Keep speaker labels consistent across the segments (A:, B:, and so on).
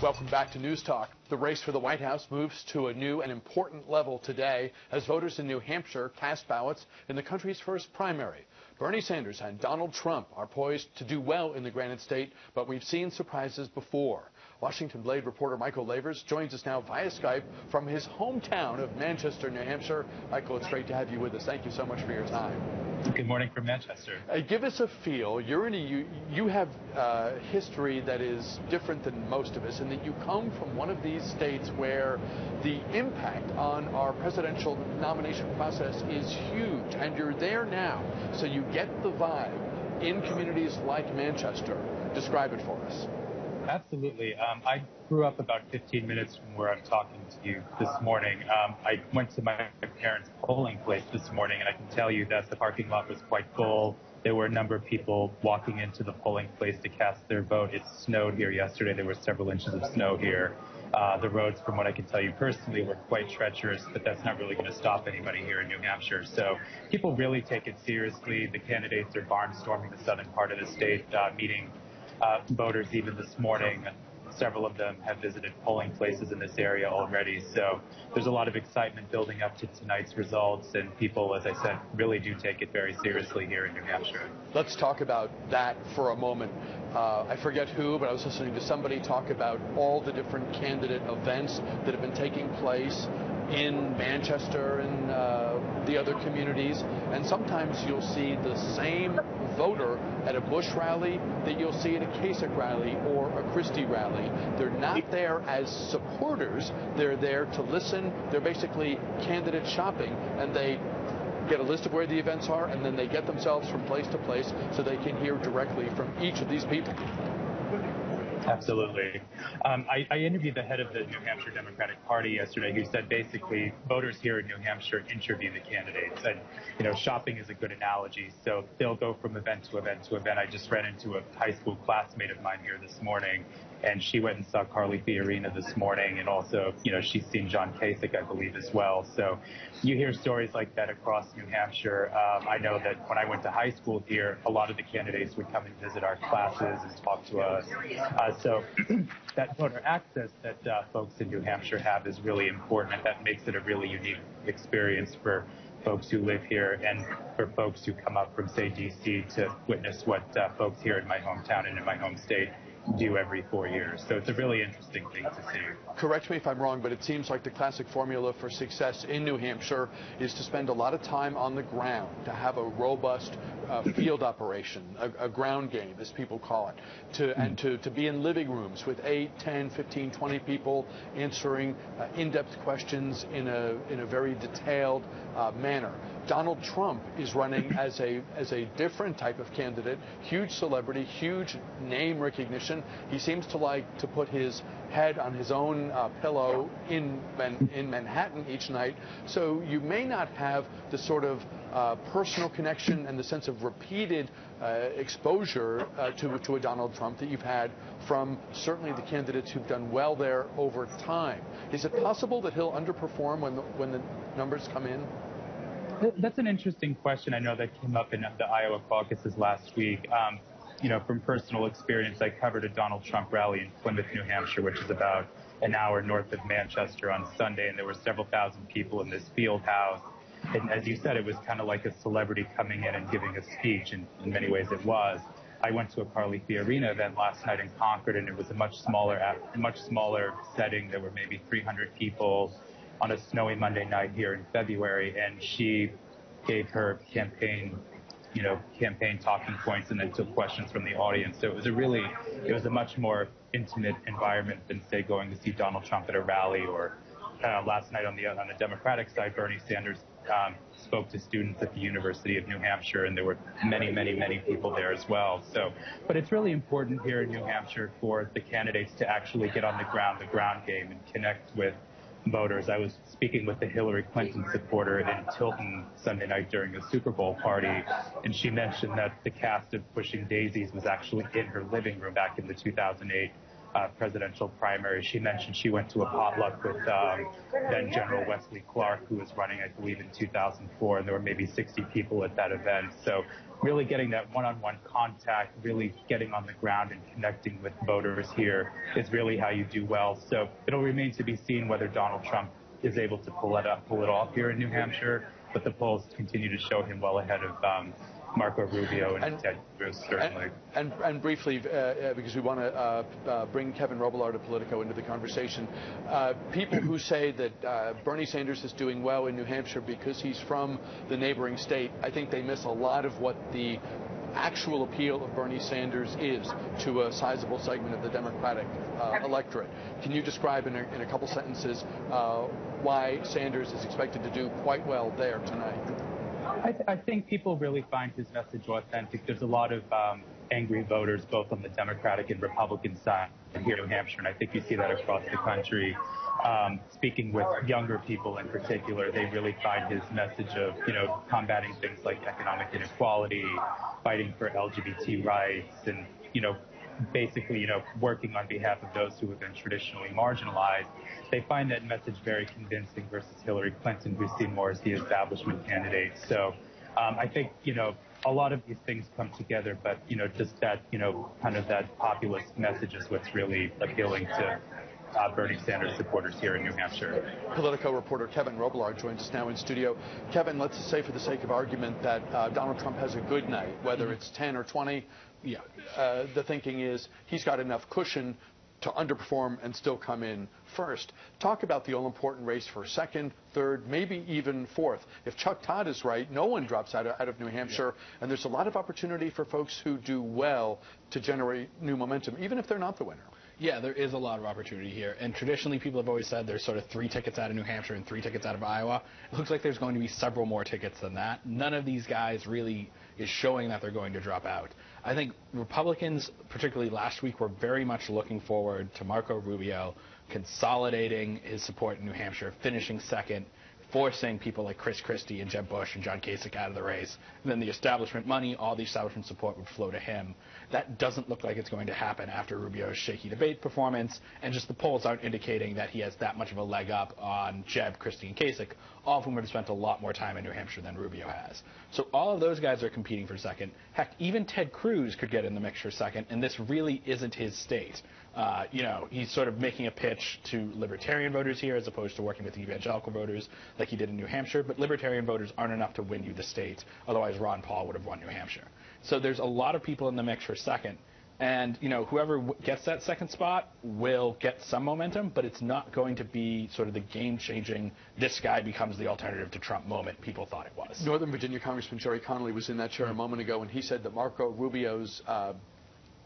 A: Welcome back to News Talk. The race for the White House moves to a new and important level today as voters in New Hampshire cast ballots in the country's first primary. Bernie Sanders and Donald Trump are poised to do well in the Granite State, but we've seen surprises before. Washington Blade reporter Michael Lavers joins us now via Skype from his hometown of Manchester, New Hampshire. Michael, it's great to have you with us. Thank you so much for your time.
B: Good morning from Manchester.
A: Give us a feel. You have history that is different than most of us, in that you come from one of these states where the impact on our presidential nomination process is huge, and you're there now, so you get the vibe in communities like Manchester. Describe it for us.
B: Absolutely. I grew up about 15 minutes from where I'm talking to you this morning. I went to my parents' polling place this morning, and I can tell you that the parking lot was quite full. There were a number of people walking into the polling place to cast their vote. It snowed here yesterday. There were several inches of snow here. The roads, from what I can tell you personally, were quite treacherous, but that's not really going to stop anybody here in New Hampshire. So people really take it seriously. The candidates are barnstorming the southern part of the state, meeting voters even this morning. Several of them have visited polling places in this area already. So there's a lot of excitement building up to tonight's results, and people, as I said, really do take it very seriously here in New Hampshire.
A: Let's talk about that for a moment. I forget who, but I was listening to somebody talk about all the different candidate events that have been taking place in Manchester and the other communities, and sometimes you'll see the same voter at a Bush rally that you'll see at a Kasich rally or a Christie rally. They're not there as supporters. They're there to listen. They're basically candidate shopping, and they get a list of where the events are, and then they get themselves from place to place so they can hear directly from each of these people.
B: Absolutely. I interviewed the head of the New Hampshire Democratic Party yesterday, who said basically voters here in New Hampshire interview the candidates. And, shopping is a good analogy. So they'll go from event to event to event. I just ran into a high school classmate of mine here this morning, and she went and saw Carly Fiorina this morning. And also, she's seen John Kasich, I believe, as well. So you hear stories like that across New Hampshire. I know that when I went to high school here, a lot of the candidates would come and visit our classes and talk to us. So that voter access that folks in New Hampshire have is really important, and that makes it a really unique experience for folks who live here and for folks who come up from, say, D.C. to witness what folks here in my hometown and in my home state do every 4 years. So it's a really interesting thing to see.
A: Correct me if I'm wrong, but it seems like the classic formula for success in New Hampshire is to spend a lot of time on the ground, to have a robust field operation, a ground game, as people call it, and to be in living rooms with 8, 10, 15, 20 people answering in-depth questions in a very detailed manner. Donald Trump is running as a different type of candidate, huge celebrity, huge name recognition. He seems to like to put his head on his own pillow in Manhattan each night. So you may not have the sort of personal connection and the sense of repeated exposure to a Donald Trump that you've had from certainly the candidates who've done well there over time. Is it possible that he'll underperform when the numbers come in?
B: That's an interesting question. I know that came up in the Iowa caucuses last week. From personal experience, I covered a Donald Trump rally in Plymouth, New Hampshire, which is about an hour north of Manchester, on Sunday, and there were several thousand people in this field house. And as you said, it was kind of like a celebrity coming in and giving a speech, and in many ways it was. I went to a Carly Fiorina event last night in Concord, and it was a much smaller setting. There were maybe 300 people on a snowy Monday night here in February, and she gave her campaign talking points and then took questions from the audience. So it was a much more intimate environment than, say, going to see Donald Trump at a rally, or last night on the Democratic side, Bernie Sanders spoke to students at the University of New Hampshire, and there were many, many, many people there as well. But it's really important here in New Hampshire for the candidates to actually get on the ground game, and connect with voters. I was speaking with a Hillary Clinton supporter in Tilton Sunday night during a Super Bowl party, and she mentioned that the cast of Pushing Daisies was actually in her living room back in the 2008 presidential primary. She mentioned she went to a potluck with then General Wesley Clark, who was running, I believe, in 2004, and there were maybe 60 people at that event. So really getting that one-on-one contact, really getting on the ground and connecting with voters here is really how you do well. So it'll remain to be seen whether Donald Trump is able to pull it off here in New Hampshire, but the polls continue to show him well ahead of Marco Rubio and Ted Cruz, certainly.
A: And briefly, because we want to bring Kevin Robillard of Politico into the conversation, people who say that Bernie Sanders is doing well in New Hampshire because he's from the neighboring state, I think they miss a lot of what the actual appeal of Bernie Sanders is to a sizable segment of the Democratic electorate. Can you describe in a couple sentences why Sanders is expected to do quite well there tonight?
B: I think people really find his message authentic. There's a lot of angry voters, both on the Democratic and Republican side here in New Hampshire, and I think you see that across the country. Speaking with younger people in particular, they really find his message of, combating things like economic inequality, fighting for LGBT rights, and, basically, working on behalf of those who have been traditionally marginalized. They find that message very convincing versus Hillary Clinton, who's seen more as the establishment candidate. So I think, a lot of these things come together, but, just that, kind of that populist message is what's really appealing to Bernie Sanders supporters here in New Hampshire.
A: Politico reporter Kevin Robillard joins us now in studio. Kevin, let's say for the sake of argument that Donald Trump has a good night, whether it's 10 or 20, the thinking is he's got enough cushion to underperform and still come in first. Talk about the all-important race for second, third, maybe even fourth. If Chuck Todd is right, no one drops out of New Hampshire, and there's a lot of opportunity for folks who do well to generate new momentum, even if they're not the winner.
C: Yeah, there is a lot of opportunity here. And traditionally, people have always said there's sort of 3 tickets out of New Hampshire and 3 tickets out of Iowa. It looks like there's going to be several more tickets than that. None of these guys really is showing that they're going to drop out. I think Republicans, particularly last week, were very much looking forward to Marco Rubio consolidating his support in New Hampshire, finishing second, forcing people like Chris Christie and Jeb Bush and John Kasich out of the race. And then the establishment money, all the establishment support would flow to him. That doesn't look like it's going to happen after Rubio's shaky debate performance, and just the polls aren't indicating that he has that much of a leg up on Jeb, Christie, and Kasich, all of whom have spent a lot more time in New Hampshire than Rubio has. So all of those guys are competing for second. Heck, even Ted Cruz could get in the mix for second, and this really isn't his state. He's sort of making a pitch to libertarian voters here as opposed to working with evangelical voters like he did in New Hampshire, but libertarian voters aren't enough to win you the state. Otherwise, Ron Paul would have won New Hampshire. So there's a lot of people in the mix for second. And, whoever gets that second spot will get some momentum, but it's not going to be sort of the game-changing, this guy becomes the alternative to Trump moment people thought it was.
A: Northern Virginia Congressman Jerry Connolly was in that chair a moment ago, and he said that Marco Rubio's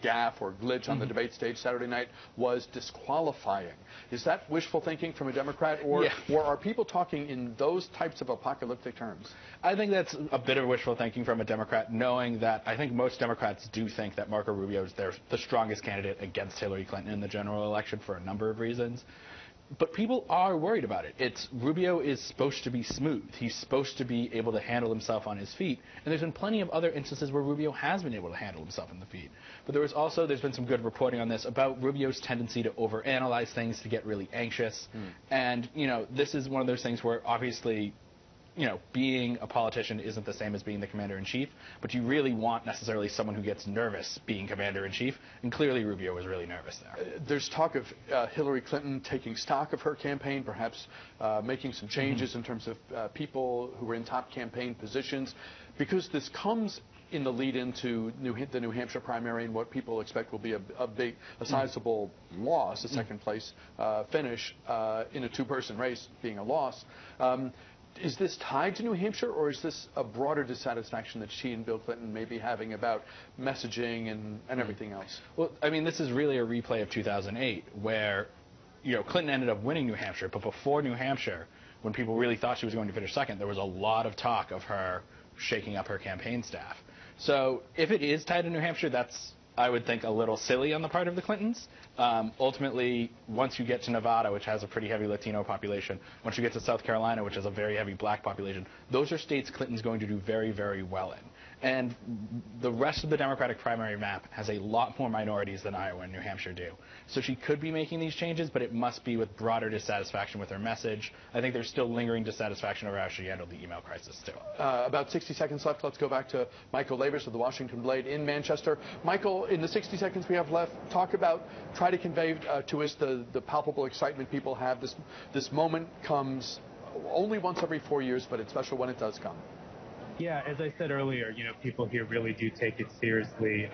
A: gaffe or glitch on the debate stage Saturday night was disqualifying. Is that wishful thinking from a Democrat, or are people talking in those types of apocalyptic terms?
C: I think that's a bit of wishful thinking from a Democrat, knowing that I think most Democrats do think that Marco Rubio is the strongest candidate against Hillary Clinton in the general election for a number of reasons. But people are worried about it. Rubio is supposed to be smooth. He's supposed to be able to handle himself on his feet. And there's been plenty of other instances where Rubio has been able to handle himself on the feet. But there's been some good reporting on this about Rubio's tendency to overanalyze things, to get really anxious. And, this is one of those things where obviously, being a politician isn't the same as being the commander-in-chief, but you really want necessarily someone who gets nervous being commander-in-chief, and clearly Rubio was really nervous there.
A: There's talk of Hillary Clinton taking stock of her campaign, perhaps making some changes in terms of people who were in top campaign positions, because this comes in the lead into the New Hampshire primary and what people expect will be a sizable loss, a second-place finish in a two-person race being a loss. Is this tied to New Hampshire, or is this a broader dissatisfaction that she and Bill Clinton may be having about messaging and everything else?
C: Well, I mean, this is really a replay of 2008, where, Clinton ended up winning New Hampshire, but before New Hampshire, when people really thought she was going to finish second, there was a lot of talk of her shaking up her campaign staff. So if it is tied to New Hampshire, that's, I would think, a little silly on the part of the Clintons. Ultimately, once you get to Nevada, which has a pretty heavy Latino population, once you get to South Carolina, which has a very heavy black population, those are states Clinton's going to do very, very well in. And the rest of the Democratic primary map has a lot more minorities than Iowa and New Hampshire do. So she could be making these changes, but it must be with broader dissatisfaction with her message. I think there's still lingering dissatisfaction over how she handled the email crisis, too.
A: About 60 seconds left. Let's go back to Michael Lavers of the Washington Blade in Manchester. Michael, in the 60 seconds we have left, try to convey to us the palpable excitement people have. This moment comes only once every 4 years, but it's special when it does come.
B: Yeah, as I said earlier, people here really do take it seriously.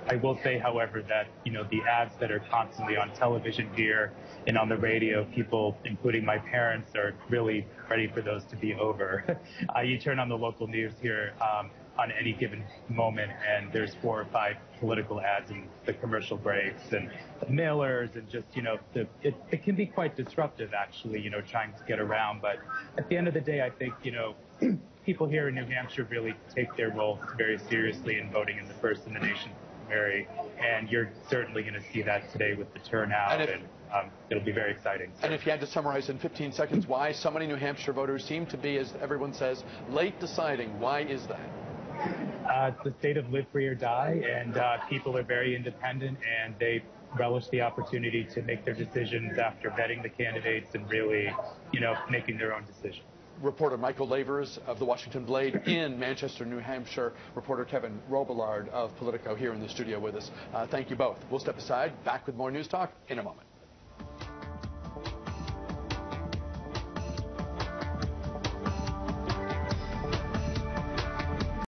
B: I will say, however, that, the ads that are constantly on television here and on the radio, people, including my parents, are really ready for those to be over. You turn on the local news here on any given moment, and there's 4 or 5 political ads in the commercial breaks and mailers, and just, it can be quite disruptive, actually, trying to get around. But at the end of the day, I think, people here in New Hampshire really take their role very seriously in voting in the first in the nation primary, and you're certainly going to see that today with the turnout, and it'll be very exciting.
A: And if you had to summarize in 15 seconds why so many New Hampshire voters seem to be, as everyone says, late deciding, why is that?
B: It's the state of live free or die, and people are very independent, and they relish the opportunity to make their decisions after vetting the candidates and really, making their own decisions.
A: Reporter Michael Lavers of the Washington Blade in Manchester, New Hampshire. Reporter Kevin Robillard of Politico here in the studio with us. Thank you both. We'll step aside. Back with more News Talk in a moment.